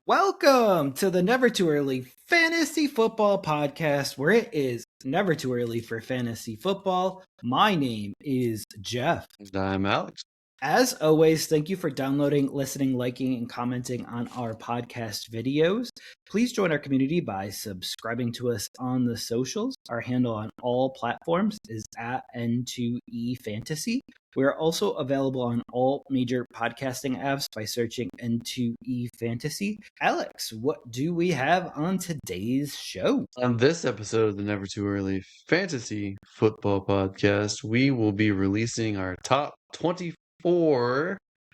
Welcome to the Never Too Early Fantasy Football Podcast, where it is never too early for fantasy football. My name is Jeff. And I'm Alex. As always, thank you for downloading, listening, liking, and commenting on our podcast videos. Please join our community by subscribing to us on the socials. Our handle on all platforms is at N2E Fantasy. We are also available on all major podcasting apps by searching N2E Fantasy. Alex, what do we have on today's show? On this episode of the Never Too Early Fantasy Football Podcast, we will be releasing our top 24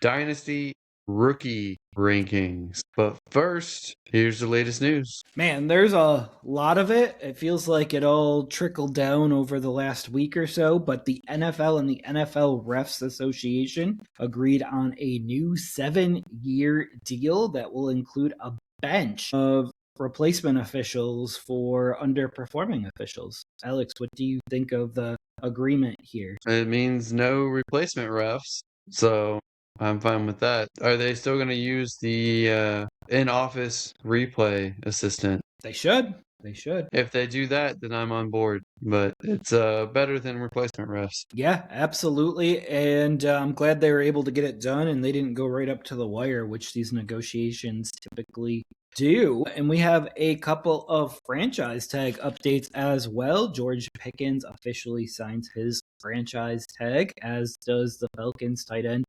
Dynasty rookie rankings. But first, here's the latest news. Man, there's a lot of it. It feels like it all trickled down over the last week or so, but the NFL and the NFL Refs Association agreed on a new 7-year deal that will include a bench of replacement officials for underperforming officials. Alex, what do you think of the agreement here? It means no replacement refs, so I'm fine with that. Are they still going to use the in-office replay assistant? They should. They should. If they do that, then I'm on board. But it's better than replacement refs. Yeah, absolutely. And I'm glad they were able to get it done and they didn't go right up to the wire, which these negotiations typically do. And we have a couple of franchise tag updates as well. George Pickens officially signs his franchise tag, as does the Falcons tight end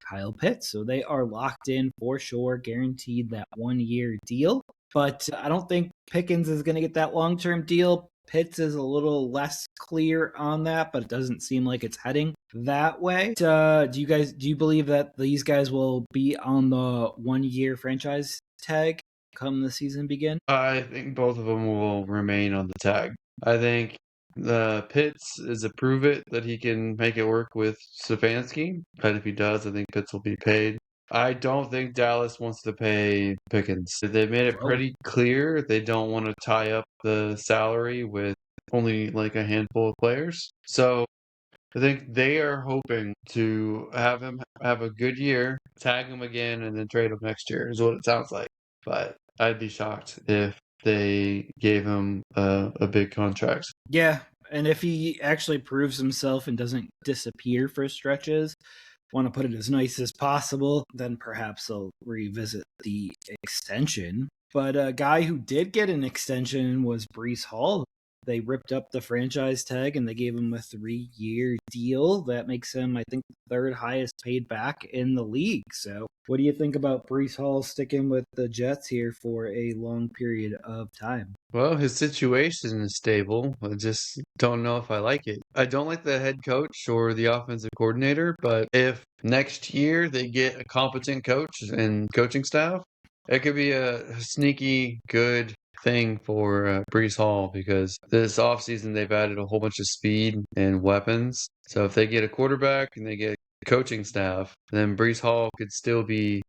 Kyle Pitts. So they are locked in for sure, guaranteed that 1-year deal. But I don't think Pickens is going to get that long-term deal. Pitts is a little less clear on that, but it doesn't seem like it's heading that way. Do you believe that these guys will be on the 1-year franchise tag come the season begin? I think both of them will remain on the tag. I think the Pitts is a prove it that he can make it work with Stefanski. But if he does, I think Pitts will be paid. I don't think Dallas wants to pay Pickens. They've made it pretty clear they don't want to tie up the salary with only like a handful of players. So I think they are hoping to have him have a good year, tag him again, and then trade him next year, is what it sounds like. But I'd be shocked if they gave him a big contract. Yeah, and if he actually proves himself and doesn't disappear for stretches, want to put it as nice as possible, then perhaps they'll revisit the extension. But a guy who did get an extension was Breece Hall. They ripped up the franchise tag and they gave him a 3-year deal. That makes him, I think, the third highest paid back in the league. So what do you think about Breece Hall sticking with the Jets here for a long period of time? Well, his situation is stable. I just don't know if I like it. I don't like the head coach or the offensive coordinator, but if next year they get a competent coach and coaching staff, it could be a sneaky good thing for Breece Hall, because this offseason they've added a whole bunch of speed and weapons. So if they get a quarterback and they get a coaching staff, then Breece Hall could still be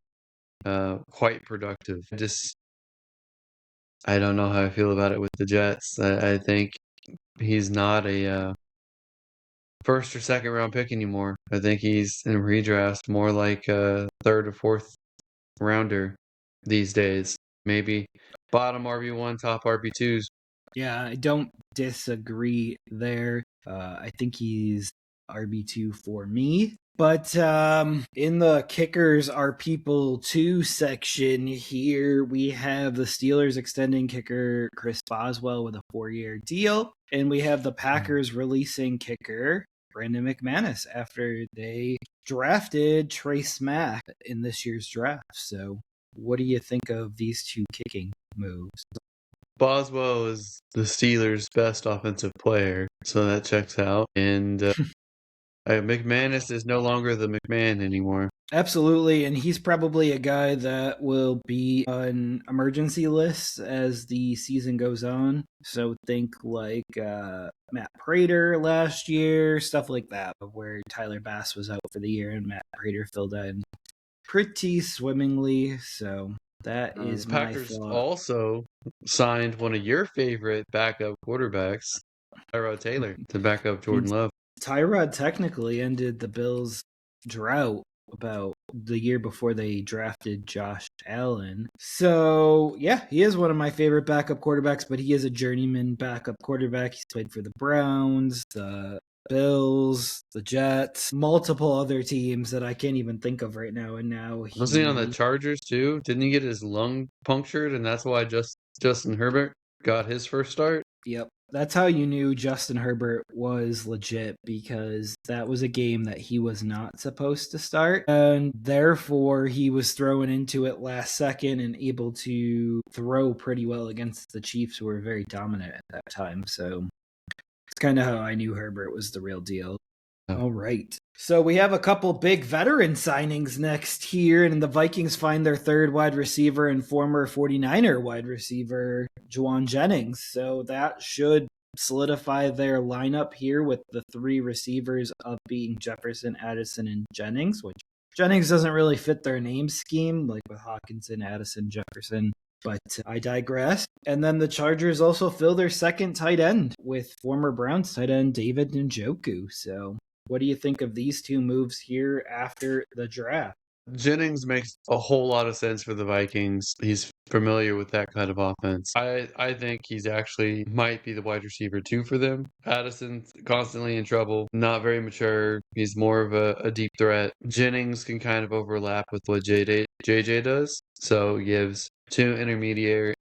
quite productive. I don't know how I feel about it with the Jets. I think he's not a first or second round pick anymore. I think he's in redraft more like a third or fourth rounder these days. Maybe bottom RB1, top RB2s. Yeah, I don't disagree there. I think he's RB2 for me. But in the kickers are people 2 section here, we have the Steelers extending kicker Chris Boswell with a 4-year deal. And we have the Packers releasing kicker Brandon McManus after they drafted Trace Mack in this year's draft. So what do you think of these 2 kicking moves? Boswell is the Steelers' best offensive player, so that checks out. And McManus is no longer the McMahon anymore. Absolutely, and he's probably a guy that will be on emergency lists as the season goes on. So think like Matt Prater last year, stuff like that, where Tyler Bass was out for the year and Matt Prater filled in pretty swimmingly. So that is the my Packers thought. also signed one of your favorite backup quarterbacks, Tyrod Taylor to back up Jordan Love. Tyrod technically ended the Bills' drought about the year before they drafted Josh Allen. So, yeah, he is one of my favorite backup quarterbacks, but he is a journeyman backup quarterback. He's played for the Browns, the Bills, the Jets, multiple other teams that I can't even think of right now. And now Wasn't he on the Chargers too? Didn't he get his lung punctured, and that's why Justin Herbert got his first start? Yep. That's how you knew Justin Herbert was legit, because that was a game that he was not supposed to start. And therefore, he was thrown into it last second and able to throw pretty well against the Chiefs, who were very dominant at that time. So it's kind of how I knew Herbert was the real deal. All right. So we have a couple big veteran signings next here, and the Vikings find their third wide receiver and former 49er wide receiver, Juwan Jennings. So that should solidify their lineup here with the three receivers of being Jefferson, Addison, and Jennings, which Jennings doesn't really fit their name scheme, like with Hawkinson, Addison, Jefferson. But I digress. And then the Chargers also fill their second tight end with former Browns tight end David Njoku. So what do you think of these two moves here after the draft? Jennings makes a whole lot of sense for the Vikings. He's familiar with that kind of offense. I think he's actually might be the wide receiver too for them. Addison's constantly in trouble, not very mature. He's more of a deep threat. Jennings can kind of overlap with what JJ does, so he gives two intermediate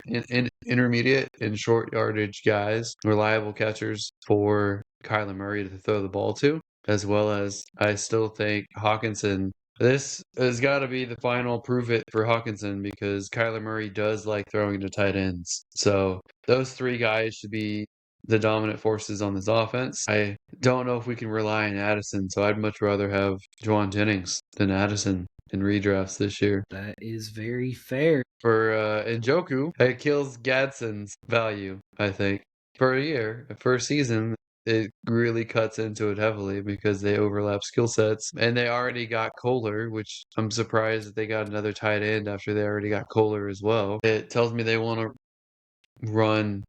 and short yardage guys, reliable catchers for Kyler Murray to throw the ball to, as well as I still think Hawkinson. This has got to be the final prove it for Hawkinson, because Kyler Murray does like throwing to tight ends. So those three guys should be the dominant forces on this offense. I don't know if we can rely on Addison, so I'd much rather have Juwan Jennings than Addison in redrafts this year. That is very fair. For Njoku, it kills Gadsden's value, I think. For a year, for a season, it really cuts into it heavily because they overlap skill sets. And they already got Kohler, which I'm surprised that they got another tight end after they already got Kohler as well. It tells me they want to run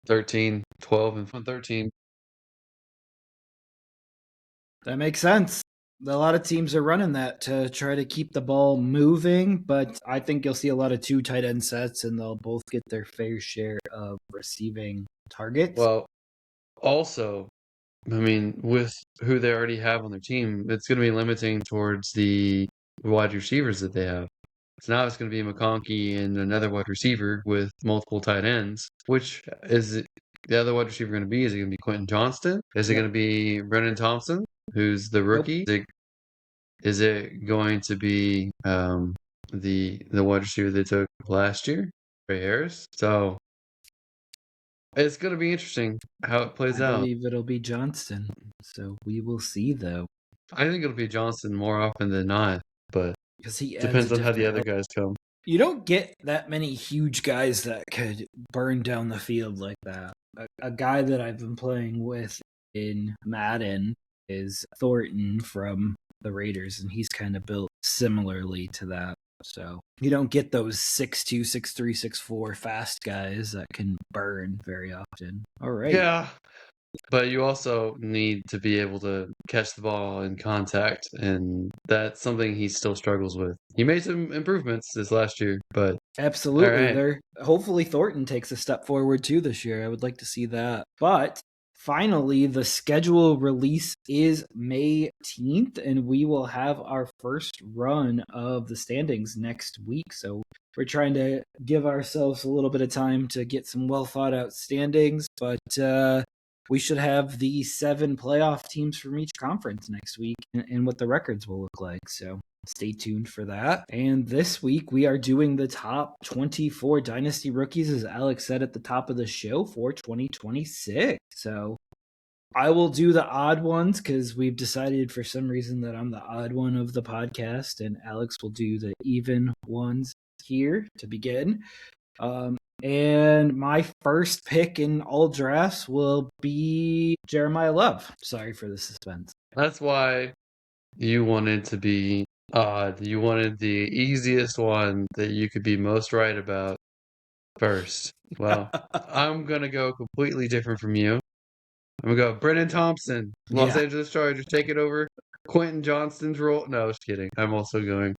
13, 12, and 13. That makes sense. A lot of teams are running that to try to keep the ball moving, but I think you'll see a lot of two tight end sets, and they'll both get their fair share of receiving targets. Well, also, I mean, with who they already have on their team, it's going to be limiting towards the wide receivers that they have. So now it's going to be McConkey and another wide receiver with multiple tight ends. Which is the other wide receiver going to be? Is it going to be Quentin Johnston? Is it going to be Brennan Thompson, who's the rookie? Nope. Is it going to be the wide receiver they took last year, Ray Harris? So it's going to be interesting how it plays out. I believe it'll be Johnston. So we will see, though. I think it'll be Johnston more often than not, but because he depends on how the other guys come. You don't get that many huge guys that could burn down the field like that. A guy that I've been playing with in Madden is Thornton from the Raiders, and he's kind of built similarly to that. So you don't get those 6'2", 6'3", 6'4" fast guys that can burn very often. All right. Yeah, but you also need to be able to catch the ball in contact, and that's something he still struggles with. He made some improvements this last year, but absolutely, right. Hopefully Thornton takes a step forward too this year. I would like to see that. But finally, the schedule release is May 18th, and we will have our first run of the standings next week. So we're trying to give ourselves a little bit of time to get some well thought out standings, but we should have the 7 playoff teams from each conference next week and what the records will look like. So stay tuned for that. And this week we are doing the top 24 Dynasty rookies, as Alex said at the top of the show, for 2026. So I will do the odd ones because we've decided for some reason that I'm the odd one of the podcast, and Alex will do the even ones here to begin. And my first pick in all drafts will be Jeremiah Love. Sorry for the suspense. That's why you wanted to be odd. You wanted the easiest one that you could be most right about, first. Well, I'm going to go completely different from you. I'm going to go Brennan Thompson, Los Yeah. Angeles Chargers, take it over. Quentin Johnston's role. No, just kidding. I'm also going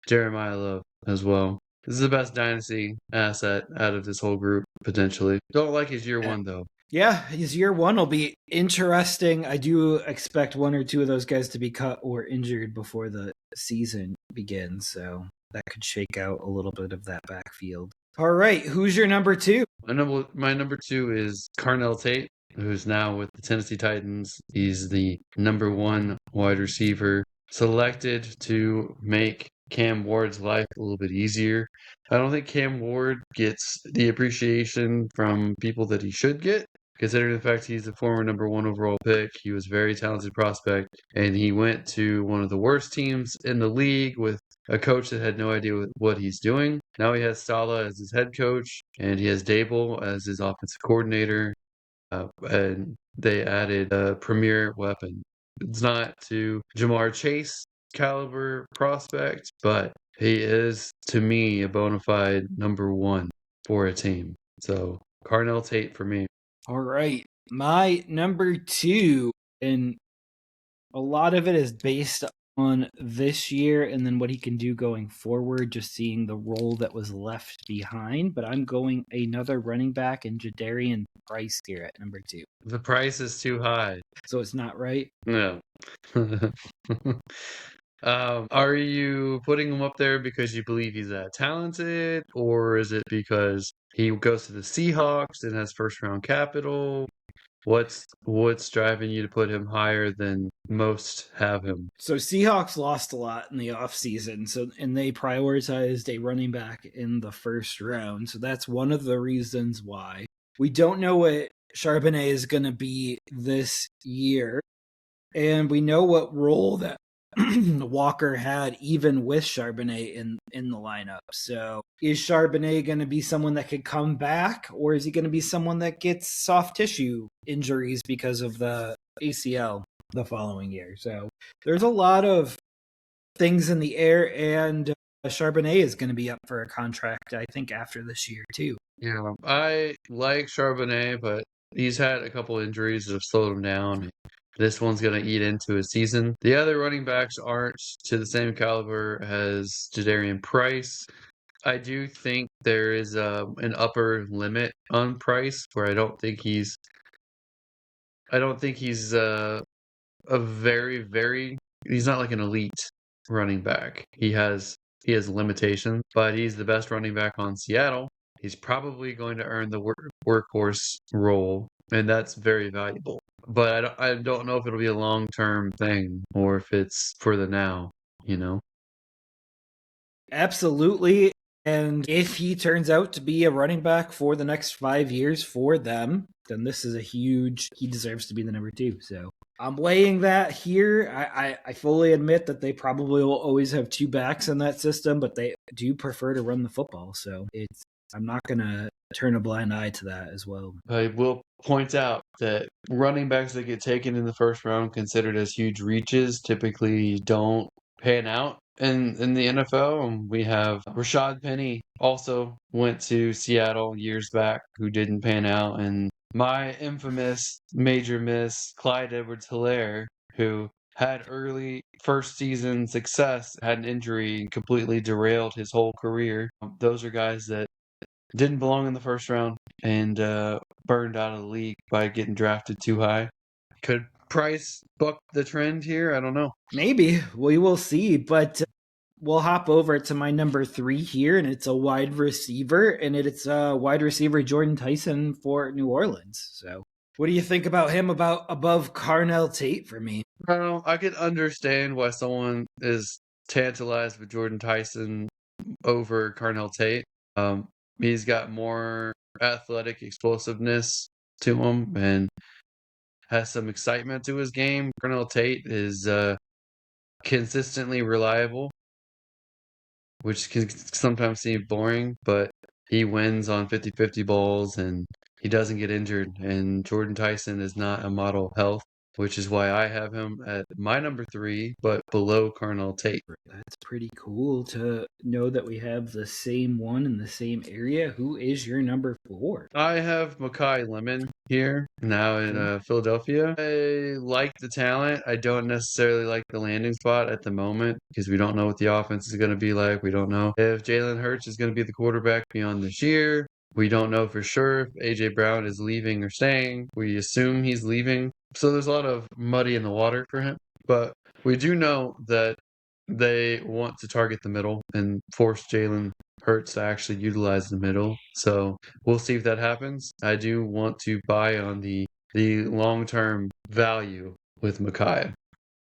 Jeremiah Love as well. This is the best dynasty asset out of this whole group, potentially. Don't like his year one, though. Yeah, his year one will be interesting. I do expect one or two of those guys to be cut or injured before the season begins, so that could shake out a little bit of that backfield. All right, who's your number two? My number two is Carnell Tate, who's now with the Tennessee Titans. He's the number one wide receiver selected to make Cam Ward's life a little bit easier. I don't think Cam Ward gets the appreciation from people that he should get, considering the fact he's the former number one overall pick. He was a very talented prospect, and he went to one of the worst teams in the league with a coach that had no idea what he's doing. Now he has Saleh as his head coach, and he has Dable as his offensive coordinator. And they added a premier weapon. It's not to Jamar Chase caliber prospect, but he is, to me, a bona fide number one for a team. So Carnell Tate for me. All right, my number two, and a lot of it is based on this year and then what he can do going forward, just seeing the role that was left behind. But I'm going another running back in Jadarian Price here at number two. The price is too high. So it's not right. No. Are you putting him up there because you believe he's that talented, or is it because he goes to the Seahawks and has first round capital? What's driving you to put him higher than most have him? So Seahawks lost a lot in the offseason, and they prioritized a running back in the first round. So that's one of the reasons why. We don't know what Charbonnet is going to be this year, and we know what role that Walker had even with Charbonnet in the lineup. So is Charbonnet going to be someone that could come back, or is he going to be someone that gets soft tissue injuries because of the ACL the following year? So there's a lot of things in the air, and Charbonnet is going to be up for a contract, I think, after this year too. Yeah, I like Charbonnet, but he's had a couple injuries that have slowed him down. This one's going to eat into his season. The other running backs aren't to the same caliber as Jadarian Price. I do think there is an upper limit on Price where I don't think he's a very he's not like an elite running back. He has limitations, but he's the best running back on Seattle. He's probably going to earn the workhorse role, and that's very valuable. But I don't know if it'll be a long-term thing or if it's for the now, you know? Absolutely. And if he turns out to be a running back for the next 5 years for them, then this is he deserves to be the number two. So I'm weighing that here. I fully admit that they probably will always have two backs in that system, but they do prefer to run the football. So I'm not going to turn a blind eye to that as well. I will point out that running backs that get taken in the first round considered as huge reaches typically don't pan out in the NFL. And we have Rashad Penny also went to Seattle years back who didn't pan out. And my infamous major miss, Clyde Edwards-Helaire, who had early first season success, had an injury and completely derailed his whole career. Those are guys that didn't belong in the first round and burned out of the league by getting drafted too high. Could Price buck the trend here? I don't know. Maybe. We will see. But we'll hop over to my number three here, and it's a wide receiver, and it's wide receiver Jordan Tyson for New Orleans. So what do you think about him above Carnell Tate for me? Well, I could understand why someone is tantalized with Jordan Tyson over Carnell Tate. He's got more athletic explosiveness to him and has some excitement to his game. Carnell Tate is consistently reliable, which can sometimes seem boring, but he wins on 50-50 balls and he doesn't get injured. And Jordan Tyson is not a model of health. which is why I have him at my number 3, but below Carnell Tate. That's pretty cool to know that we have the same one in the same area. Who is your number 4? I have Makai Lemon here now in Philadelphia. I like the talent. I don't necessarily like the landing spot at the moment because we don't know what the offense is going to be like. We don't know if Jalen Hurts is going to be the quarterback beyond this year. We don't know for sure if A.J. Brown is leaving or staying. We assume he's leaving. So there's a lot of muddy in the water for him. But we do know that they want to target the middle and force Jalen Hurts to actually utilize the middle. So we'll see if that happens. I do want to buy on the long-term value with Makai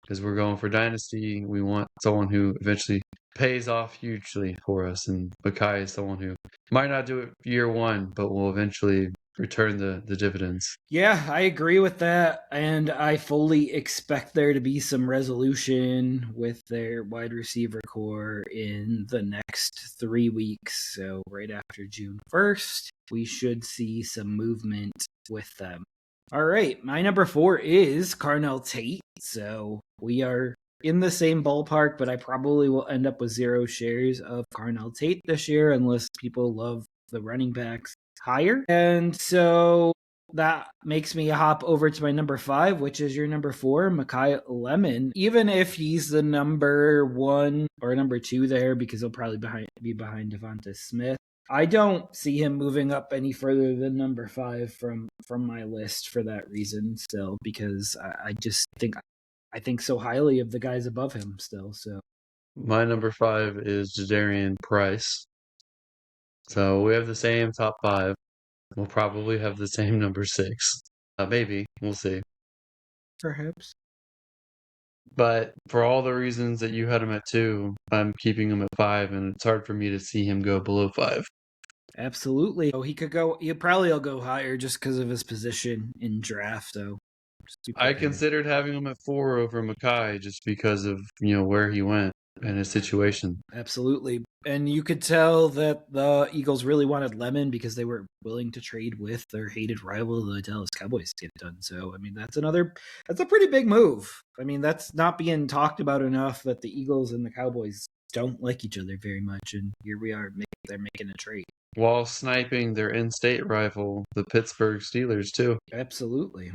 because we're going for Dynasty. We want someone who eventually pays off hugely for us, and Makai is someone who might not do it year one, but will eventually return the dividends. Yeah, I agree with that. And I fully expect there to be some resolution with their wide receiver core in the next 3 weeks. So, right after June 1st, we should see some movement with them. All right, my number 4 is Carnell Tate. So, we are in the same ballpark, but I probably will end up with 0 shares of Carnell Tate this year unless people love the running backs higher. And so that makes me hop over to my number 5, which is your number 4, Makai Lemon. Even if he's the number 1 or number 2 there, because he'll probably be behind Devonta Smith, I don't see him moving up any further than number 5 from my list for that reason still, because I just think so highly of the guys above him still. So my number 5 is Jadarian Price. So we have the same top 5. We'll probably have the same number 6. Maybe. We'll see. perhaps. But for all the reasons that you had him at 2, I'm keeping him at 5, and it's hard for me to see him go below 5. Absolutely. Oh, he probably will go higher just because of his position in draft. So I considered having him at 4 over Makai just because of, where he went and his situation. Absolutely. And you could tell that the Eagles really wanted Lemon because they were willing to trade with their hated rival, the Dallas Cowboys, to get it done. So, I mean, that's a pretty big move. I mean, that's not being talked about enough that the Eagles and the Cowboys don't like each other very much. And here we are, they're making a trade. While sniping their in-state rival, the Pittsburgh Steelers, too. Absolutely.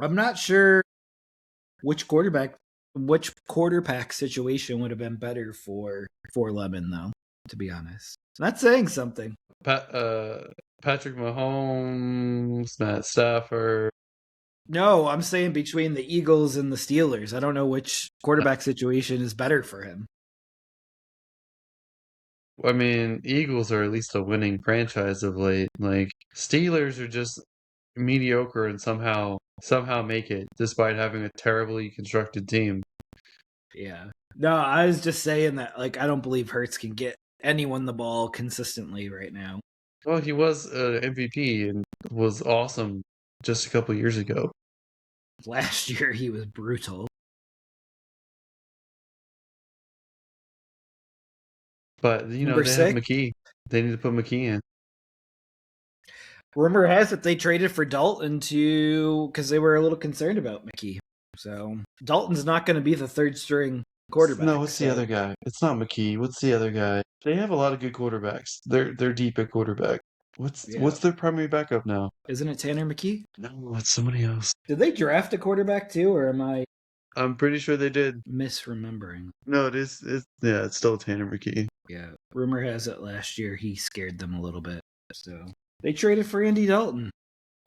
I'm not sure which quarterback situation would have been better for Lemon, though, to be honest. That's saying something. Patrick Mahomes, Matt Stafford. No, I'm saying between the Eagles and the Steelers. I don't know which quarterback situation is better for him. I mean, Eagles are at least a winning franchise of late. Like, Steelers are just mediocre and somehow make it despite having a terribly constructed team. Yeah. No, I was just saying that, like, I don't believe Hurts can get anyone the ball consistently right now. Well, he was an MVP and was awesome just a couple years ago. Last year, he was brutal. But, they have McKee. They need to put McKee in. Rumor has it they traded for Dalton because they were a little concerned about McKee. So Dalton's not going to be the third string quarterback. No, what's the other guy? It's not McKee. What's the other guy? They have a lot of good quarterbacks. They're deep at quarterback. What's their primary backup now? Isn't it Tanner McKee? No, it's somebody else. Did they draft a quarterback too, or am I? I'm pretty sure they did. Misremembering. No, it is. It's still Tanner McKee. Yeah, rumor has it last year he scared them a little bit, so they traded for Andy Dalton.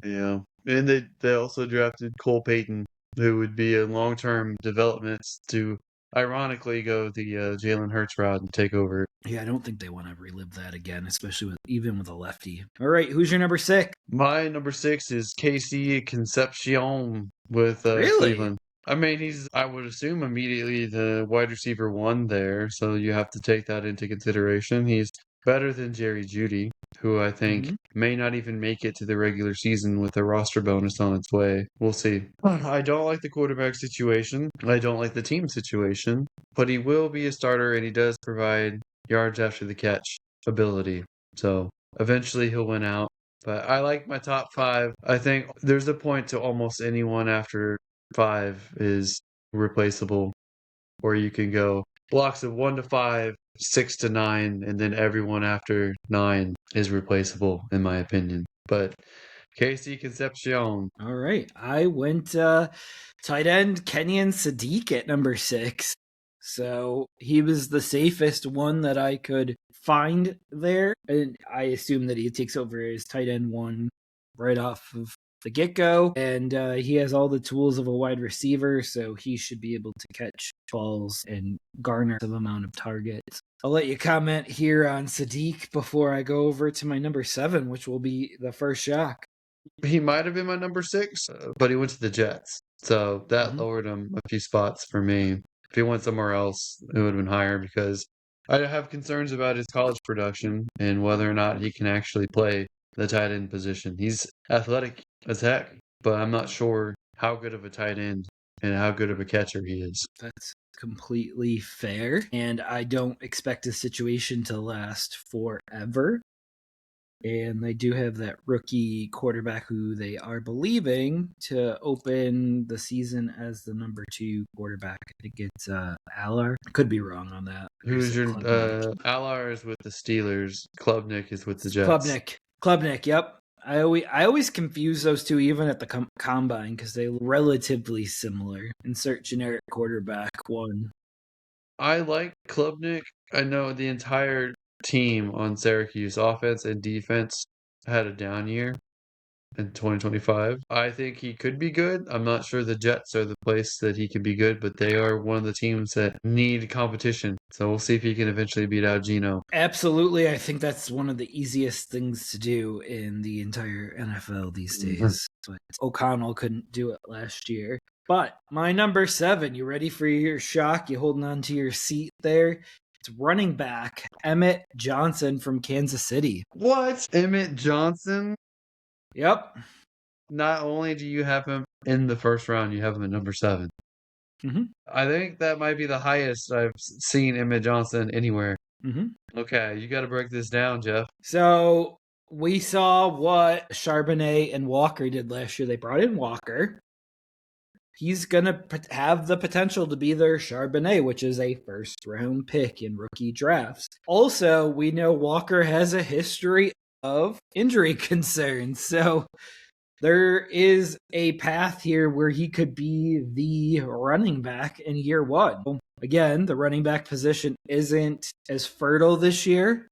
Yeah, and they also drafted Cole Payton, who would be a long-term development to, ironically, go the Jalen Hurts route and take over. Yeah, I don't think they want to relive that again, especially even with a lefty. All right, who's your number 6? My number 6 is KC Concepcion with Really? Cleveland. I mean, he's, I would assume, immediately the wide receiver 1 there, so you have to take that into consideration. He's better than Jerry Jeudy, who I think may not even make it to the regular season with a roster bonus on its way. We'll see. I don't like the quarterback situation. I don't like the team situation, but he will be a starter, and he does provide yards after the catch ability. So eventually he'll win out. But I like my top five. I think there's a point to almost anyone after five is replaceable, where you can go blocks of 1 to 5, 6 to 9, and then everyone after 9 is replaceable, in my opinion. But Casey Concepcion. All right. I went tight end Kenyan Sadiq at number 6. So he was the safest one that I could find there. And I assume that he takes over as tight end 1 right off of the get-go. And he has all the tools of a wide receiver, so he should be able to catch balls and garner some amount of targets. I'll let you comment here on Sadiq before I go over to my number 7, which will be the first shock. He might have been my number 6, but he went to the Jets. So that lowered him a few spots for me. If he went somewhere else, it would have been higher because I have concerns about his college production and whether or not he can actually play the tight end position. He's athletic as heck, but I'm not sure how good of a tight end and how good of a catcher he is. That's completely fair. And I don't expect the situation to last forever. And they do have that rookie quarterback who they are believing to open the season as the number 2 quarterback. I think it's Aller. Could be wrong on that. Who's your Alar is with the Steelers. Klubnik is with the Jets. Klubnik, yep. I always confuse those two even at the combine because they're relatively similar. Insert generic quarterback 1. I like Klubnik. I know the entire team on Syracuse, offense and defense, had a down year in 2025. I think he could be good. I'm not sure the Jets are the place that he could be good, but they are one of the teams that need competition. So we'll see if he can eventually beat out Geno. Absolutely. I think that's one of the easiest things to do in the entire NFL these days. But O'Connell couldn't do it last year. But my number 7, you ready for your shock? You holding on to your seat there? It's running back Emmett Johnson from Kansas City. What? Emmett Johnson? Yep. Not only do you have him in the first round, you have him at number 7. Mm-hmm. I think that might be the highest I've seen Emmett Johnson anywhere. Mm-hmm. Okay, you got to break this down, Jeff. So we saw what Charbonnet and Walker did last year. They brought in Walker. He's going to have the potential to be their Charbonnet, which is a first-round pick in rookie drafts. Also, we know Walker has a history of injury concerns. So there is a path here where he could be the running back in year 1. Again, the running back position isn't as fertile this year.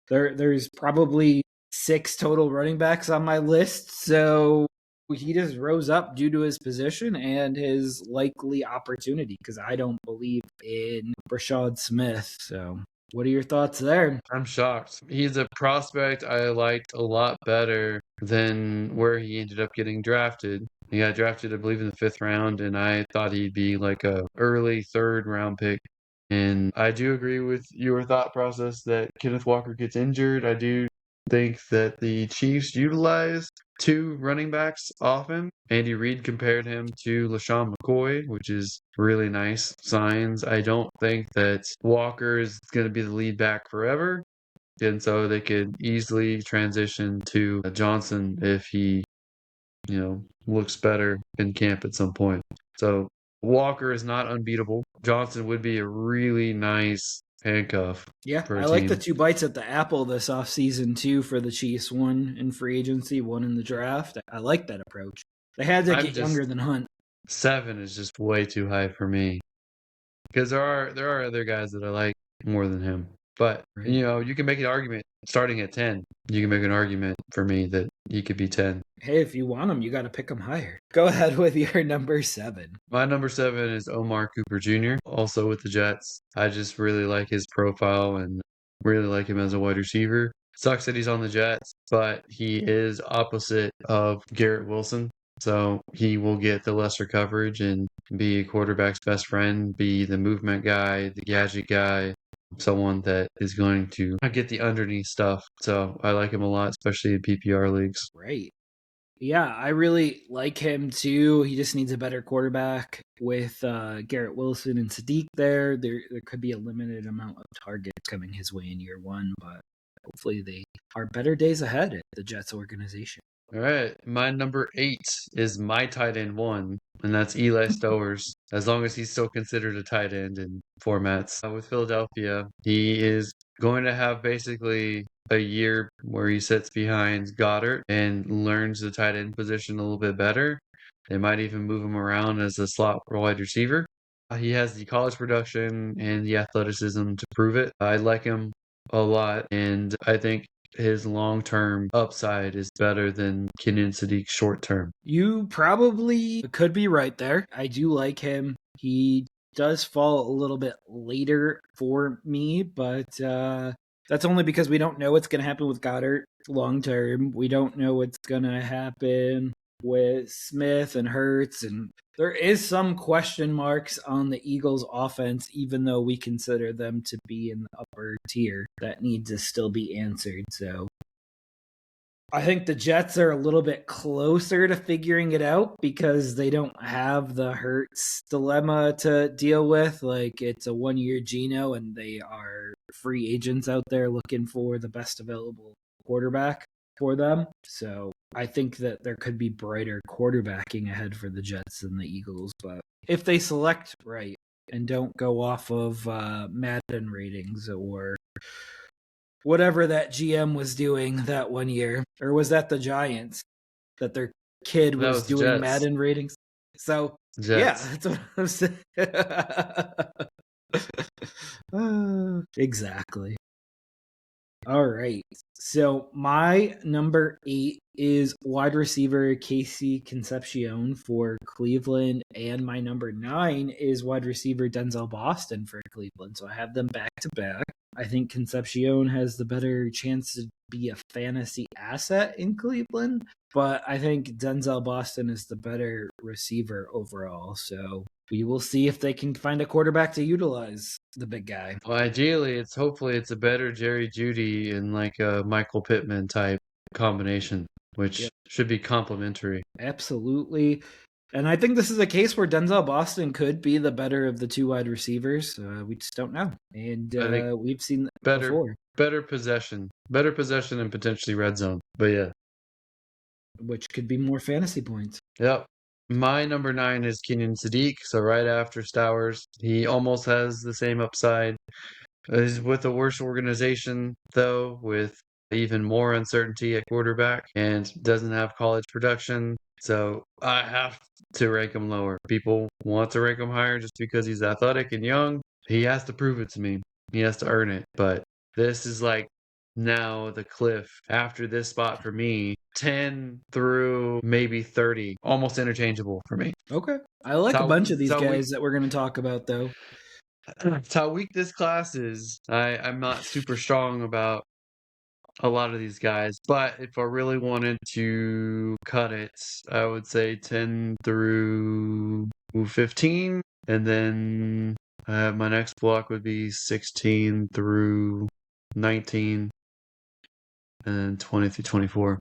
There's probably 6 total running backs on my list, so he just rose up due to his position and his likely opportunity because I don't believe in Rashad Smith. So what are your thoughts there? I'm shocked. He's a prospect I liked a lot better than where he ended up getting drafted. He got drafted, I believe, in the 5th round, and I thought he'd be like a early 3rd round pick. And I do agree with your thought process that Kenneth Walker gets injured. I do think that the Chiefs utilize 2 running backs often. Andy Reid compared him to LaShawn McCoy, which is really nice signs. I don't think that Walker is going to be the lead back forever. And so they could easily transition to Johnson if he, looks better in camp at some point. So Walker is not unbeatable. Johnson would be a really nice handcuff. Yeah, I like the 2 bites at the apple this offseason too for the Chiefs. 1 in free agency, 1 in the draft. I like that approach. They had to get younger than Hunt. 7 is just way too high for me because there are other guys that I like more than him. But Right. You can make an argument starting at 10. You can make an argument for me that he could be 10. Hey, if you want him, you got to pick him higher. Go ahead with your number 7. My number 7 is Omar Cooper Jr., also with the Jets. I just really like his profile and really like him as a wide receiver. Sucks that he's on the Jets, but he is opposite of Garrett Wilson. So he will get the lesser coverage and be a quarterback's best friend, be the movement guy, the gadget guy, someone that is going to get the underneath stuff. So I like him a lot, especially in PPR leagues. Right. Yeah, I really like him too. He just needs a better quarterback with Garrett Wilson and Sadiq there. There could be a limited amount of targets coming his way in year 1, but hopefully they are better days ahead at the Jets organization. All right. My number 8 is my tight end 1, and that's Eli Stowers, as long as he's still considered a tight end in formats. With Philadelphia, he is going to have basically a year where he sits behind Goddard and learns the tight end position a little bit better. They might even move him around as a slot wide receiver. He has the college production and the athleticism to prove it. I like him a lot, and I think his long-term upside is better than Kenyon Sadiq's short-term. You probably could be right there. I do like him. He does fall a little bit later for me, but that's only because we don't know what's going to happen with Goddard long term. We don't know what's going to happen with Smith and Hurts, and there is some question marks on the Eagles' offense, even though we consider them to be in the upper tier. That needs to still be answered. So I think the Jets are a little bit closer to figuring it out because they don't have the Hurts dilemma to deal with. Like, it's a 1-year Geno, and they are free agents out there looking for the best available quarterback for them. So I think that there could be brighter quarterbacking ahead for the Jets than the Eagles. But if they select right and don't go off of Madden ratings or whatever that GM was doing that 1 year, or was that the Giants that their kid That was was doing Jets. Madden ratings? So Jets. yeah, that's what I'm saying. Exactly. All right. So my number 8 is wide receiver Casey Concepcion for Cleveland, and my number 9 is wide receiver Denzel Boston for Cleveland. So I have them back to back. I think Concepcion has the better chance to be a fantasy asset in Cleveland, but I think Denzel Boston is the better receiver overall. So we will see if they can find a quarterback to utilize the big guy. Well, ideally, hopefully it's a better Jerry Jeudy and like a Michael Pittman type combination, which should be complementary. Absolutely. And I think this is a case where Denzel Boston could be the better of the two wide receivers. We just don't know. And I think we've seen that better before, better possession and potentially red zone. But yeah. which could be more fantasy points. Yep. My number 9 is Kenyon Sadiq, so right after Stowers. He almost has the same upside. He's with a worse organization, though, with even more uncertainty at quarterback and doesn't have college production. So I have to rank him lower. People want to rank him higher just because he's athletic and young. He has to prove it to me. He has to earn it. But this is like now the cliff after this spot for me. 10 through maybe 30, almost interchangeable for me. Okay. I like a bunch of these guys that we're going to talk about, though. That's how weak this class is. I'm not super strong about a lot of these guys, but if I really wanted to cut it, I would say 10 through 15, and then my next block would be 16 through 19, and then 20 through 24.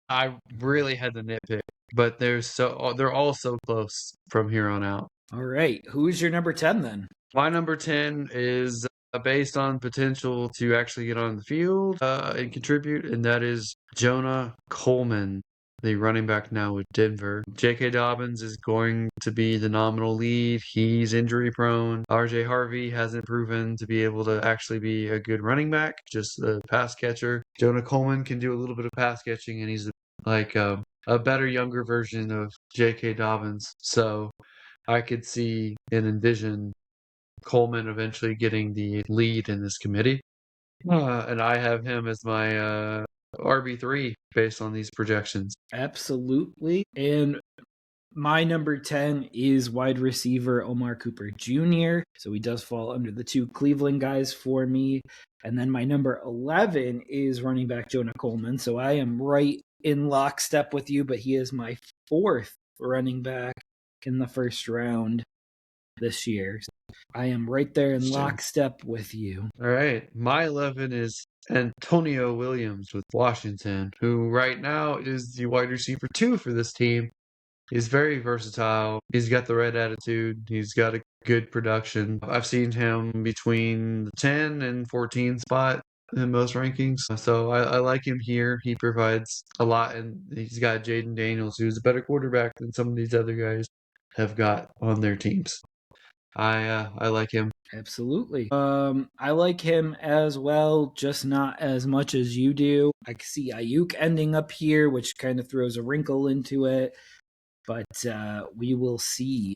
I really had to nitpick, but they're all so close from here on out. All right. Who's your number 10 then? My number 10 is based on potential to actually get on the field and contribute, and that is Jonah Coleman, the running back now with Denver. J.K. Dobbins is going to be the nominal lead. He's injury prone. R.J. Harvey hasn't proven to be able to actually be a good running back, just a pass catcher. Jonah Coleman can do a little bit of pass catching, and he's like a better, younger version of J.K. Dobbins. So I could see and envision Coleman eventually getting the lead in this committee. And I have him as my RB3 based on these projections. Absolutely. And my number 10 is wide receiver Omar Cooper Jr. So he does fall under the two Cleveland guys for me. And then my number 11 is running back Jonah Coleman. So I am right in lockstep with you, but he is my 4th running back in the first round this year. I am right there in lockstep with you. All right. My 11 is Antonio Williams with Washington, who right now is the wide receiver 2 for this team. He's very versatile. He's got the right attitude. He's got a good production. I've seen him between the 10 and 14 spot in most rankings. So I like him here. He provides a lot, and he's got Jaden Daniels, who's a better quarterback than some of these other guys have got on their teams. I like him. Absolutely. I like him as well, just not as much as you do. I see Ayuk ending up here, which kind of throws a wrinkle into it. But we will see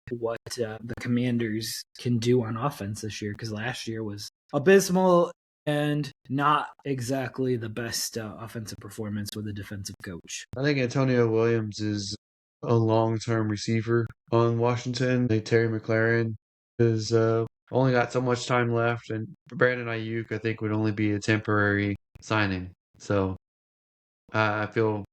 what the Commanders can do on offense this year, because last year was abysmal and not exactly the best offensive performance with a defensive coach. I think Antonio Williams is a long-term receiver on Washington. I think Terry McLaurin has only got so much time left, and Brandon Ayuk, I think, would only be a temporary signing. So I feel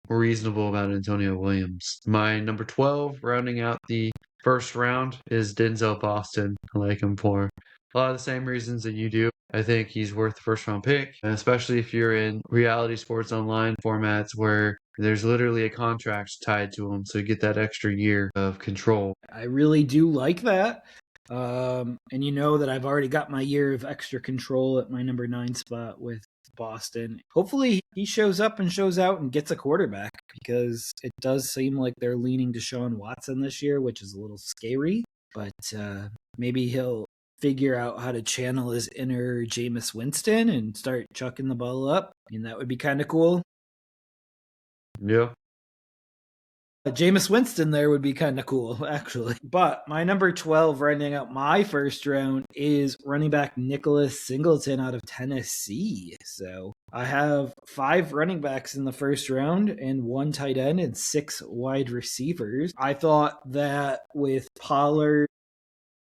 reasonable about Antonio Williams. My number 12, rounding out the first round, is Denzel Boston. I like him for a lot of the same reasons that you do. I think he's worth the first round pick, especially if you're in reality sports online formats where there's literally a contract tied to him, so you get that extra year of control. I really do like that. And you know that I've already got my year of extra control at my number 9 spot with Boston. Hopefully he shows up and shows out and gets a quarterback, because it does seem like they're leaning to Deshaun Watson this year, which is a little scary. But maybe he'll figure out how to channel his inner Jameis Winston and start chucking the ball up. And that would be kind of cool. Yeah. Jameis Winston there would be kind of cool, actually. But my number 12 running out my first round is running back Nicholas Singleton out of Tennessee. So I have 5 running backs in the first round and 1 tight end and 6 wide receivers. I thought that with Pollard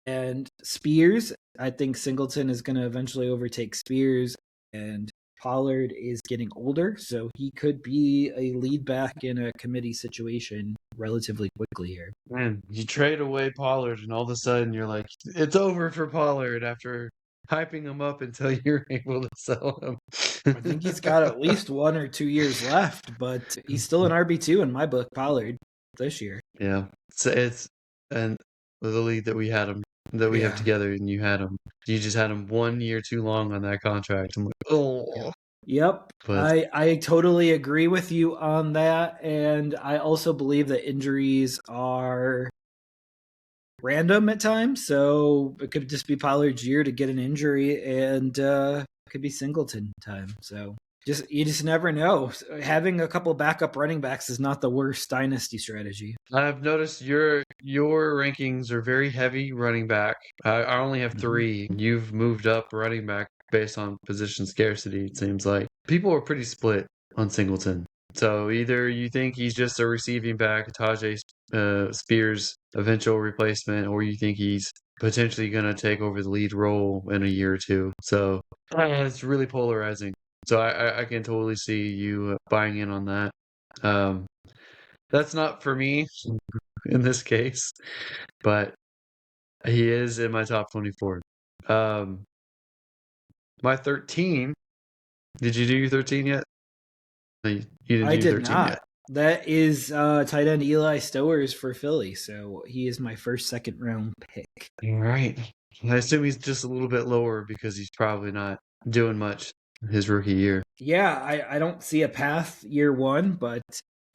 and Spears, I think Singleton is going to eventually overtake Spears, and Pollard is getting older, so he could be a lead back in a committee situation relatively quickly here. Man, you trade away Pollard, and all of a sudden you're like, it's over for Pollard after hyping him up until you're able to sell him. I think he's got at least 1 or 2 years left, but he's still an RB2 in my book, Pollard, this year. Yeah. So it's and the league that we had him that we have together, and you had him. You just had him 1 year too long on that contract. I'm like, oh. Yep. But I totally agree with you on that. And I also believe that injuries are random at times. So it could just be Pollard's year to get an injury, and it could be Singleton time. So you just never know. Having a couple backup running backs is not the worst dynasty strategy. I've noticed your rankings are very heavy running back. I only have 3. You've moved up running back based on position scarcity, it seems like. People are pretty split on Singleton. So either you think he's just a receiving back, Tajay Spears' eventual replacement, or you think he's potentially going to take over the lead role in a year or two. So it's really polarizing. So I can totally see you buying in on that. That's not for me in this case, but he is in my top 24. My 13, did you do your 13 yet? No, you didn't I do your did 13 not. yet. That is tight end Eli Stowers for Philly. So he is my first second round pick. All right. I assume he's just a little bit lower because he's probably not doing much his rookie year. Yeah, I don't see a path year 1, but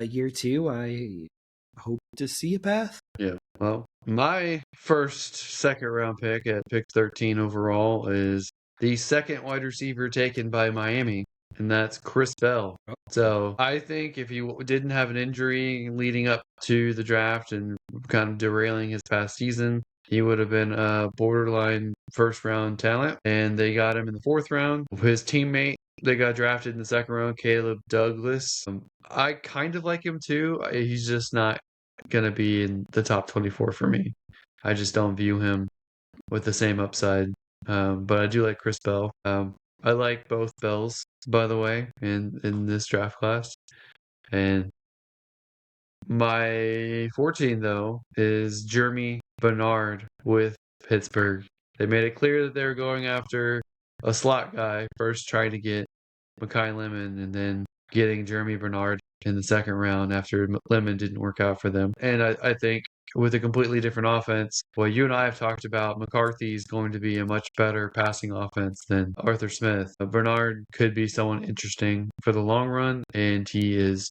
year 2, I hope to see a path. Yeah. Well, my second round pick at pick 13 overall is the second wide receiver taken by Miami, and that's Chris Bell. So I think if he didn't have an injury leading up to the draft and kind of derailing his past season, he would have been a borderline first round talent, and they got him in the 4th round. His teammate, they got drafted in the 2nd round, Caleb Douglas. I kind of like him too. He's just not going to be in the top 24 for me. I just don't view him with the same upside. But I do like Chris Bell. I like both Bells, by the way, in this draft class. And my 14, though, is Jeremy Bernard with Pittsburgh. They made it clear that they were going after a slot guy, first trying to get Mekhi Lemon, and then getting Jeremy Bernard in the 2nd round after Lemon didn't work out for them. And I think with a completely different offense. Well, you and I have talked about McCarthy is going to be a much better passing offense than Arthur Smith. Bernard could be someone interesting for the long run, and he is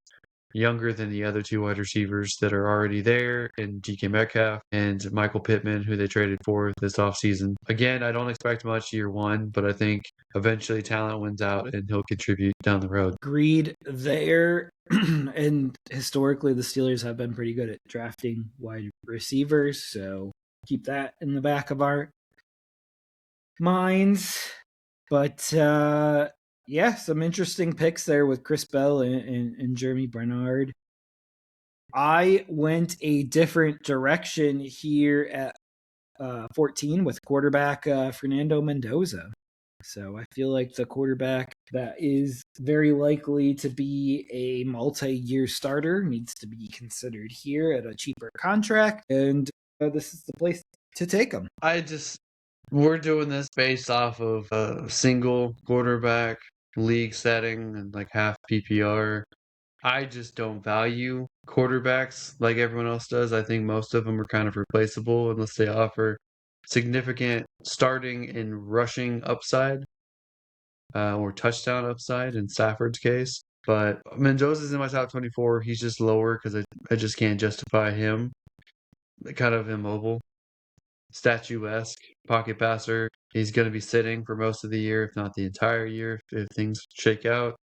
younger than the other two wide receivers that are already there, and DK Metcalf and Michael Pittman, who they traded for this offseason. Again, I don't expect much year one, but I think eventually talent wins out and he'll contribute down the road. Agreed there. And historically, the Steelers have been pretty good at drafting wide receivers, so keep that in the back of our minds. But yeah, some interesting picks there with Chris Bell and Jeremy Bernard. I went a different direction here at 14 with quarterback Fernando Mendoza. So I feel like the quarterback that is very likely to be a multi-year starter needs to be considered here at a cheaper contract, and this is the place to take him. We're doing this based off of a single quarterback league setting and like half PPR. I just don't value quarterbacks like everyone else does. I think most of them are kind of replaceable unless they offer significant starting and rushing upside or touchdown upside in Stafford's case. But Mendoza's in my top 24. He's just lower because I just can't justify him. Kind of immobile, statuesque pocket passer. He's going to be sitting for most of the year, if not the entire year, if things shake out.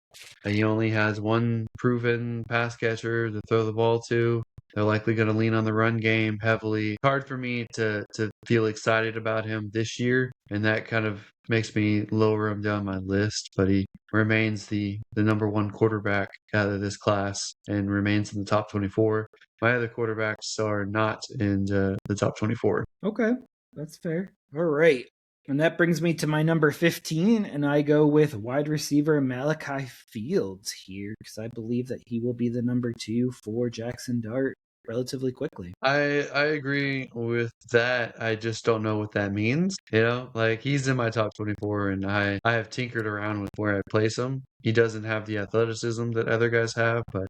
He only has one proven pass catcher to throw the ball to. They're likely going to lean on the run game heavily. It's hard for me to feel excited about him this year, and that kind of makes me lower him down my list. But he remains the number one quarterback out of this class and remains in the top 24. My other quarterbacks are not in the top 24. Okay, that's fair. All right. And that brings me to my number 15, and I go with wide receiver Malachi Fields here because I believe that he will be the number 2 for Jackson Dart relatively quickly. I agree with that. I just don't know what that means. You know, like he's in my top 24, and I have tinkered around with where I place him. He doesn't have the athleticism that other guys have, but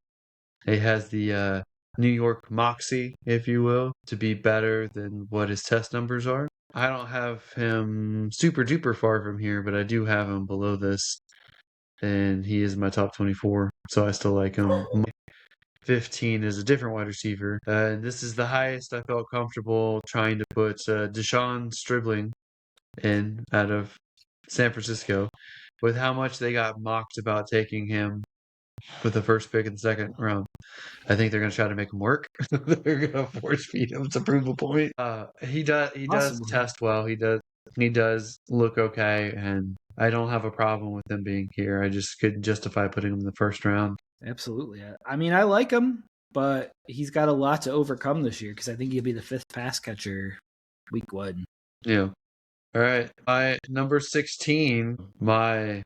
he has the New York moxie, if you will, to be better than what his test numbers are. I don't have him super duper far from here, but I do have him below this, and he is my top 24, so I still like him. 15 is a different wide receiver. And this is the highest I felt comfortable trying to put Deshaun Stribling in out of San Francisco with how much they got mocked about taking him with the first pick in the second round. I think they're going to try to make him work. They're going to force feed him to prove a point. He does test well. He does look okay, and I don't have a problem with him being here. I just couldn't justify putting him in the first round. Absolutely. I mean, I like him, but he's got a lot to overcome this year because I think he'll be the 5th pass catcher week 1. Yeah. All right. My number 16, my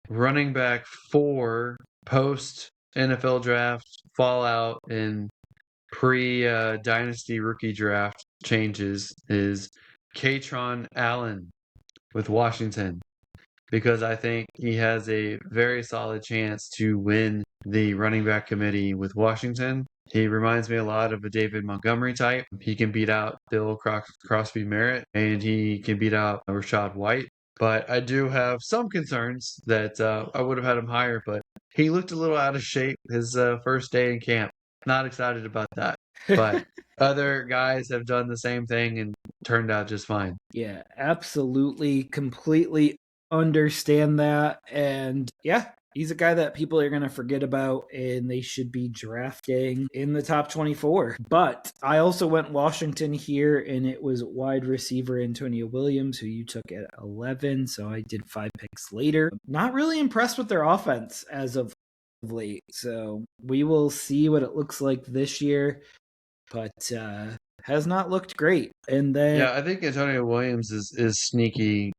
running back 4 post NFL draft fallout and pre Dynasty rookie draft changes is Katron Allen with Washington, because I think he has a very solid chance to win the running back committee with Washington. He reminds me a lot of a David Montgomery type. He can beat out Bill Crosby Merritt, and he can beat out Rashad White. But I do have some concerns that I would have had him higher, but he looked a little out of shape his first day in camp. Not excited about that. But other guys have done the same thing and turned out just fine. Yeah, absolutely. Completely understand that. And yeah, he's a guy that people are going to forget about and they should be drafting in the top 24. But I also went Washington here, and it was wide receiver Antonio Williams, who you took at 11. So I did 5 picks later. Not really impressed with their offense as of late. So we will see what it looks like this year. But has not looked great. And then yeah, I think Antonio Williams is sneaky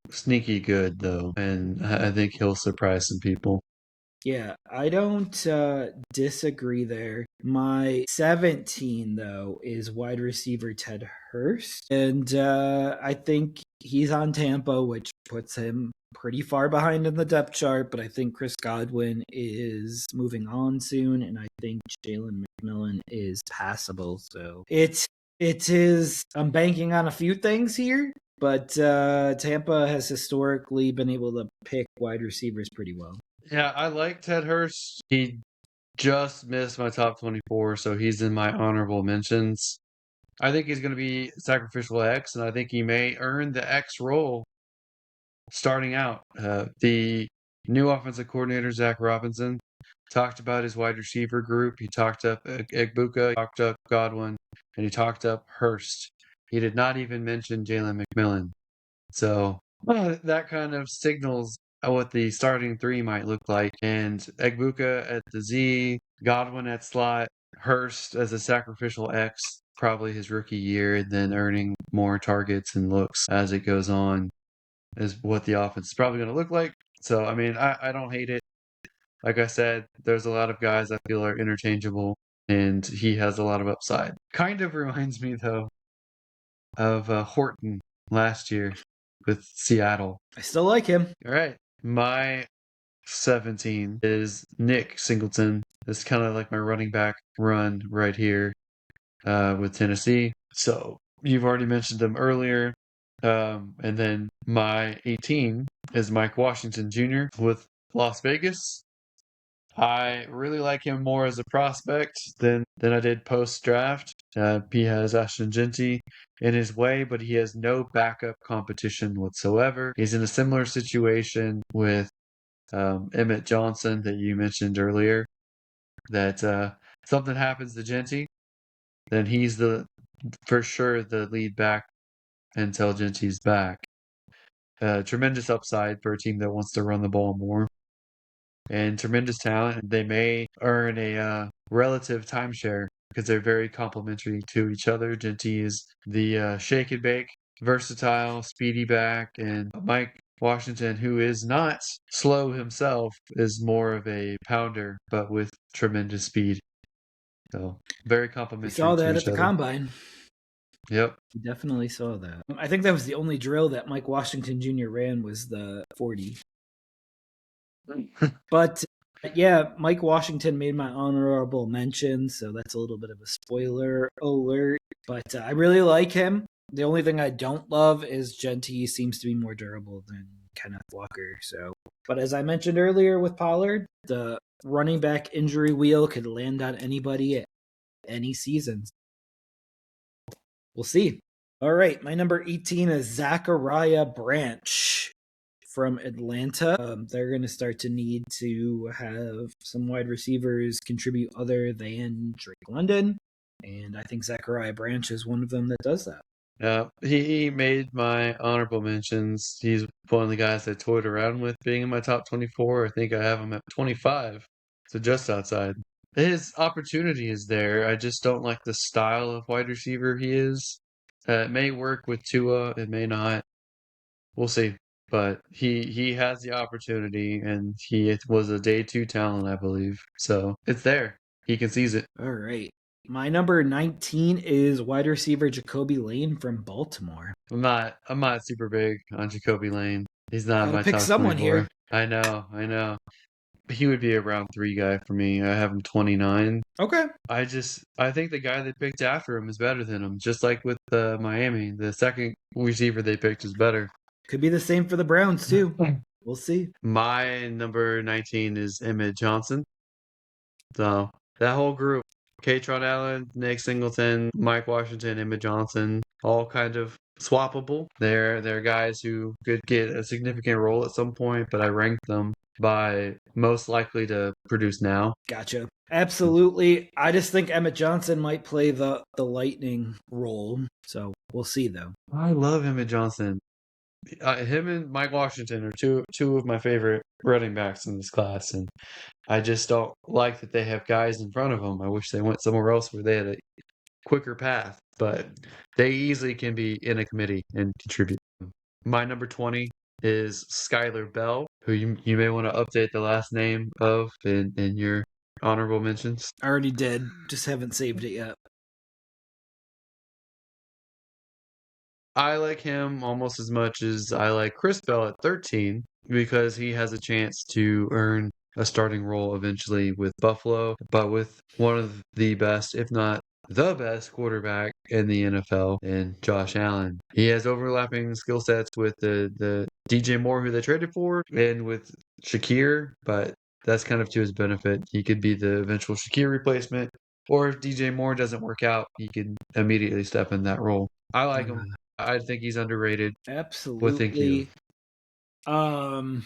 good though, and I think he'll surprise some people. Yeah, I don't disagree there. My 17, though, is wide receiver Ted Hurst. And I think he's on Tampa, which puts him pretty far behind in the depth chart. But I think Chris Godwin is moving on soon. And I think Jalen McMillan is passable. So it's It is. I'm banking on a few things here, but Tampa has historically been able to pick wide receivers pretty well. Yeah, I like Ted Hurst. He just missed my top 24, so he's in my honorable mentions. I think he's going to be sacrificial X, and I think he may earn the X role starting out. The new offensive coordinator, Zach Robinson, talked about his wide receiver group. He talked up Egbuka, he talked up Godwin, and he talked up Hurst. He did not even mention Jalen McMillan. So that kind of signals what the starting three might look like. And Egbuka at the Z, Godwin at slot, Hurst as a sacrificial X, probably his rookie year, and then earning more targets and looks as it goes on is what the offense is probably going to look like. So, I mean, I don't hate it. Like I said, there's a lot of guys I feel are interchangeable, and he has a lot of upside. Kind of reminds me, though, of Horton last year with Seattle. I still like him. All right. My 17 is Nick Singleton. It's kind of like my running back run right here with Tennessee. So you've already mentioned him earlier. And then my 18 is Mike Washington Jr. with Las Vegas. I really like him more as a prospect than I did post draft. He has Ashton Genty in his way, but he has no backup competition whatsoever. He's in a similar situation with Emmett Johnson that you mentioned earlier. That something happens to Genty, then he's for sure the lead back until Genty's back. Tremendous upside for a team that wants to run the ball more. And tremendous talent. They may earn a relative timeshare because they're very complementary to each other. Genty is the shake and bake, versatile, speedy back, and Mike Washington, who is not slow himself, is more of a pounder, but with tremendous speed. So very We complementary saw to that at each the other. combine. Yep. We definitely saw that. I think that was the only drill that Mike Washington Jr. ran was the 40. But yeah, Mike Washington made my honorable mention, so that's a little bit of a spoiler alert. But I really like him. The only thing I don't love is Genty seems to be more durable than Kenneth Walker. So, but as I mentioned earlier with Pollard, the running back injury wheel could land on anybody at any season. We'll see. All right, my number 18 is Zachariah Branch from Atlanta. They're going to start to need to have some wide receivers contribute other than Drake London. And I think Zachariah Branch is one of them that does that. He made my honorable mentions. He's one of the guys I toyed around with being in my top 24. I think I have him at 25, so just outside. His opportunity is there. I just don't like the style of wide receiver he is. It may work with Tua, it may not. We'll see. But he has the opportunity, and he was a day 2 talent, I believe. So it's there. He can seize it. All right. My number 19 is wide receiver Jacoby Lane from Baltimore. I'm not super big on Jacoby Lane. He's not Gotta my pick top someone 24. here. I know. He would be a round 3 guy for me. I have him 29. Okay. I think the guy they picked after him is better than him. Just like with Miami, the second receiver they picked is better. Could be the same for the Browns, too. We'll see. My number 19 is Emmett Johnson. So that whole group, Katron Allen, Nick Singleton, Mike Washington, Emmett Johnson, all kind of swappable. They're guys who could get a significant role at some point, but I ranked them by most likely to produce now. Gotcha. Absolutely. I just think Emmett Johnson might play the Lightning role. So we'll see, though. I love Emmett Johnson. Him and Mike Washington are two of my favorite running backs in this class, and I just don't like that they have guys in front of them. I wish they went somewhere else where they had a quicker path, but they easily can be in a committee and contribute. My number 20 is Skylar Bell, who you may want to update the last name of in your honorable mentions. I already did. Just haven't saved it yet. I like him almost as much as I like Chris Bell at 13 because he has a chance to earn a starting role eventually with Buffalo, but with one of the best, if not the best quarterback in the NFL in Josh Allen. He has overlapping skill sets with the DJ Moore who they traded for and with Shakir, but that's kind of to his benefit. He could be the eventual Shakir replacement, or if DJ Moore doesn't work out, he can immediately step in that role. I like him. I think he's underrated. What think you? Absolutely.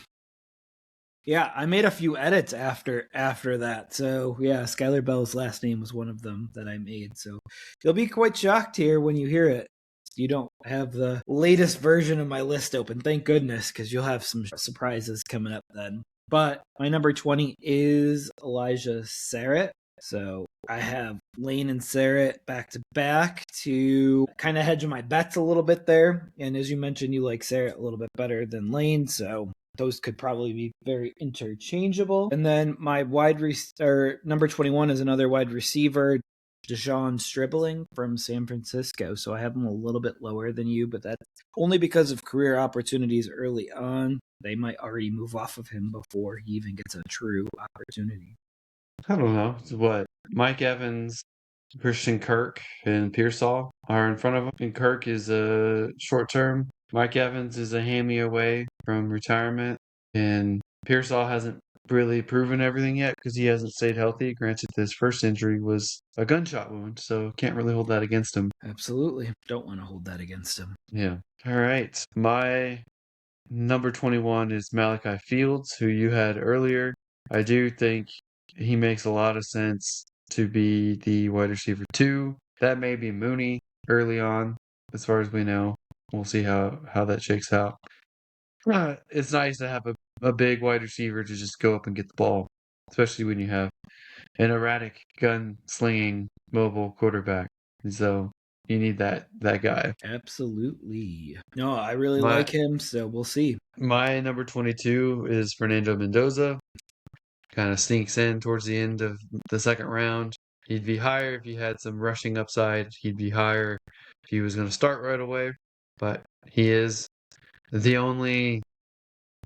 Yeah, I made a few edits after that. So yeah, Skylar Bell's last name was one of them that I made. So you'll be quite shocked here when you hear it. You don't have the latest version of my list open, thank goodness, because you'll have some surprises coming up then. But my number 20 is Elijah Sarrett. So I have Lane and Sarrett back to back to kind of hedge my bets a little bit there. And as you mentioned, you like Sarrett a little bit better than Lane. So those could probably be very interchangeable. And then my number 21 is another wide receiver, Deshaun Stribling from San Francisco. So I have him a little bit lower than you, but that's only because of career opportunities early on. They might already move off of him before he even gets a true opportunity. I don't know. It's what Mike Evans, Christian Kirk, and Pearsall are in front of him. And Kirk is a short term. Mike Evans is a hammy away from retirement, and Pearsall hasn't really proven everything yet because he hasn't stayed healthy. Granted, his first injury was a gunshot wound, so can't really hold that against him. Absolutely. Don't want to hold that against him. Yeah. All right. My number 21 is Malachi Fields, who you had earlier. I do think he makes a lot of sense to be the wide receiver 2. That may be Mooney early on, as far as we know. We'll see how that shakes out. It's nice to have a big wide receiver to just go up and get the ball, especially when you have an erratic, gun-slinging, mobile quarterback. So you need that guy. Absolutely. No, I really My like him, so we'll see. my number 22 is Fernando Mendoza. Kind of sneaks in towards the end of the second round. He'd be higher if he had some rushing upside. He'd be higher if he was going to start right away. But he is the only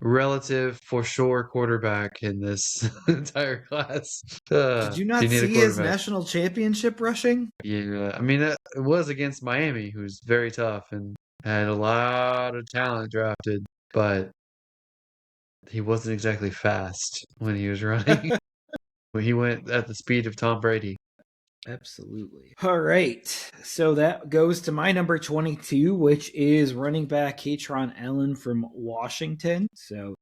relative for sure quarterback in this entire class. Did you Do you not need a see his quarterback? national championship rushing? Yeah, I mean, it was against Miami, who's very tough and had a lot of talent drafted, but he wasn't exactly fast when he was running. He went at the speed of Tom Brady. Absolutely. All right. So that goes to my number 22, which is running back Katron Allen from Washington. So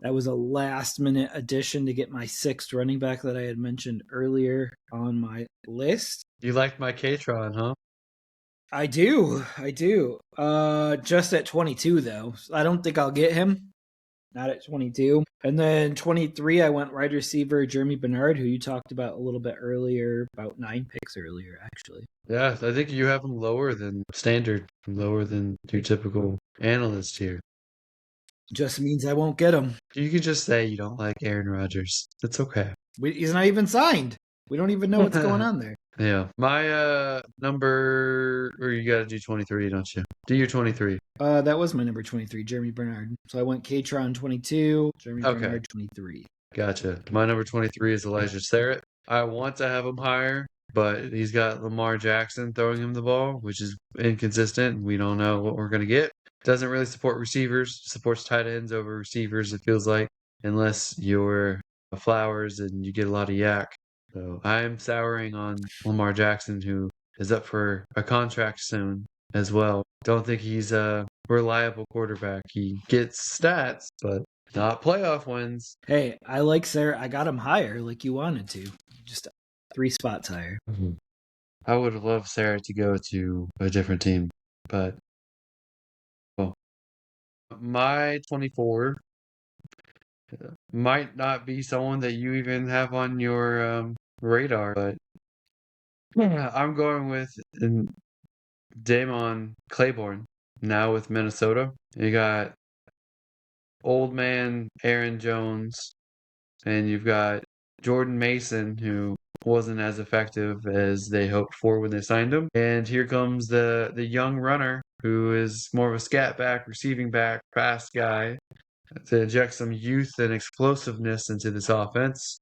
that was a last minute addition to get my sixth running back that I had mentioned earlier on my list. You liked my Katron, huh? I do. Just at 22, though. I don't think I'll get him. Not at 22. And then 23, I went wide receiver Jeremy Bernard, who you talked about a little bit earlier, about 9 picks earlier, actually. Yeah, I think you have him lower than standard, lower than your typical analyst here. Just means I won't get him. You could just say you don't like Aaron Rodgers. It's okay. He's not even signed. We don't even know what's going on there. Yeah. My number, or you got to do 23, don't you? Do your 23. That was my number 23, Jeremy Bernard. So I went Katron 22, Jeremy Bernard 23. Gotcha. My number 23 is Elijah Sarrett. I want to have him higher, but he's got Lamar Jackson throwing him the ball, which is inconsistent. We don't know what we're going to get. Doesn't really support receivers, supports tight ends over receivers, it feels like, unless you're Flowers and you get a lot of yak. So I'm souring on Lamar Jackson, who is up for a contract soon as well. Don't think he's a reliable quarterback. He gets stats, but not playoff wins. Hey, I like Sarah. I got him higher like you wanted to. Just 3 spots higher. I would have loved Sarah to go to a different team, but well, my 24 might not be someone that you even have on your radar, but I'm going with Damon Claiborne now with Minnesota. You got old man Aaron Jones, and you've got Jordan Mason, who wasn't as effective as they hoped for when they signed him. And here comes the young runner, who is more of a scat back, receiving back, fast guy, to inject some youth and explosiveness into this offense,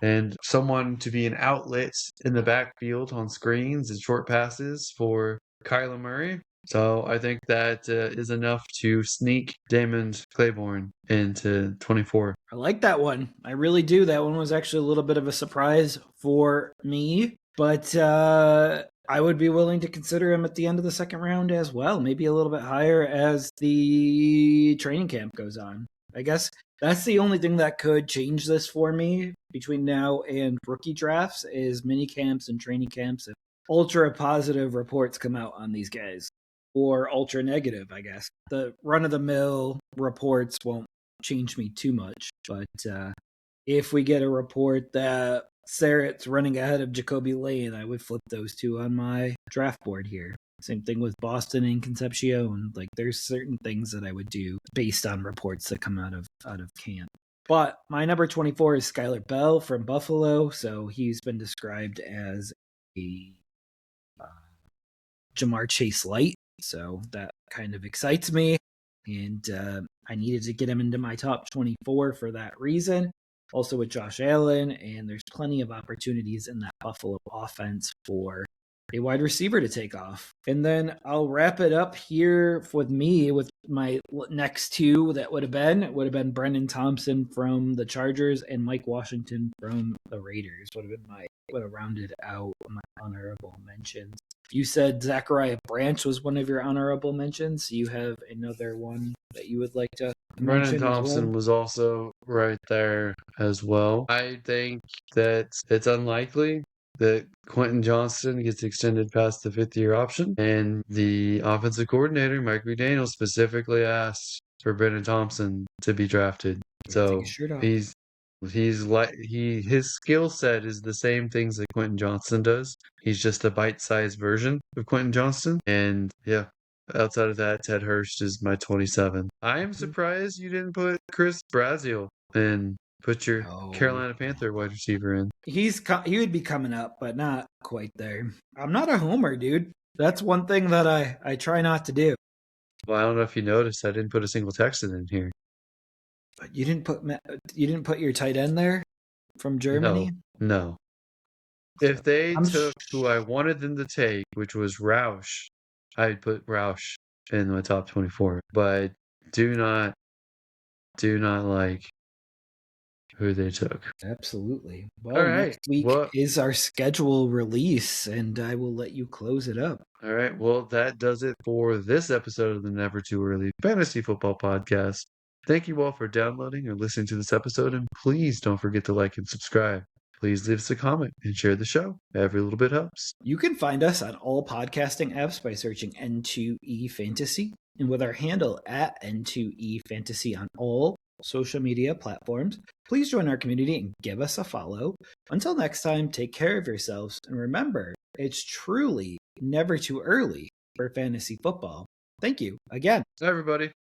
and someone to be an outlet in the backfield on screens and short passes for Kyler Murray. So I think that is enough to sneak Damon Claiborne into 24. I like that one. I really do. That one was actually a little bit of a surprise for me, but I would be willing to consider him at the end of the second round as well, maybe a little bit higher as the training camp goes on. I guess that's the only thing that could change this for me between now and rookie drafts is mini camps and training camps. If ultra positive reports come out on these guys, or ultra negative, I guess. The run of the mill reports won't change me too much, but if we get a report that Sarrett's running ahead of Jacoby Lane, I would flip those two on my draft board here. Same thing with Boston and Concepcion. Like, there's certain things that I would do based on reports that come out of camp. But my number 24 is Skylar Bell from Buffalo. So he's been described as a Jamar Chase light. So that kind of excites me. And I needed to get him into my top 24 for that reason. Also with Josh Allen, and there's plenty of opportunities in that Buffalo offense for a wide receiver to take off. And then I'll wrap it up here with me with my next two that would have been Brendan Thompson from the Chargers and Mike Washington from the Raiders. Would have rounded out my honorable mentions. You said Zachariah Branch was one of your honorable mentions. You have another one that you would like to mention? Brennan Thompson was also right there as well. I think that it's unlikely that Quentin Johnston gets extended past the fifth-year option, and the offensive coordinator, Mike McDaniel, specifically asked for Brennan Thompson to be drafted. So his skill set is the same things that Quentin Johnston does. He's just a bite-sized version of Quentin Johnston, and yeah. Outside of that, Ted Hurst is my 27. I am surprised you didn't put Chris Braziel and put your Carolina Panther wide receiver in. He would be coming up, but not quite there. I'm not a homer, dude. That's one thing that I try not to do. Well, I don't know if you noticed, I didn't put a single Texan in here. But you didn't put your tight end there from Germany? No. If they took who I wanted them to take, which was Roush, I'd put Roush in my top 24, but do not like who they took. Absolutely. Well, next week is our schedule release, and I will let you close it up. All right. Well, that does it for this episode of the Never Too Early Fantasy Football Podcast. Thank you all for downloading or listening to this episode, and please don't forget to like and subscribe. Please leave us a comment and share the show. Every little bit helps. You can find us on all podcasting apps by searching N2E Fantasy and with our handle at N2E Fantasy on all social media platforms. Please join our community and give us a follow. Until next time, take care of yourselves. And remember, it's truly never too early for fantasy football. Thank you again. Bye, everybody.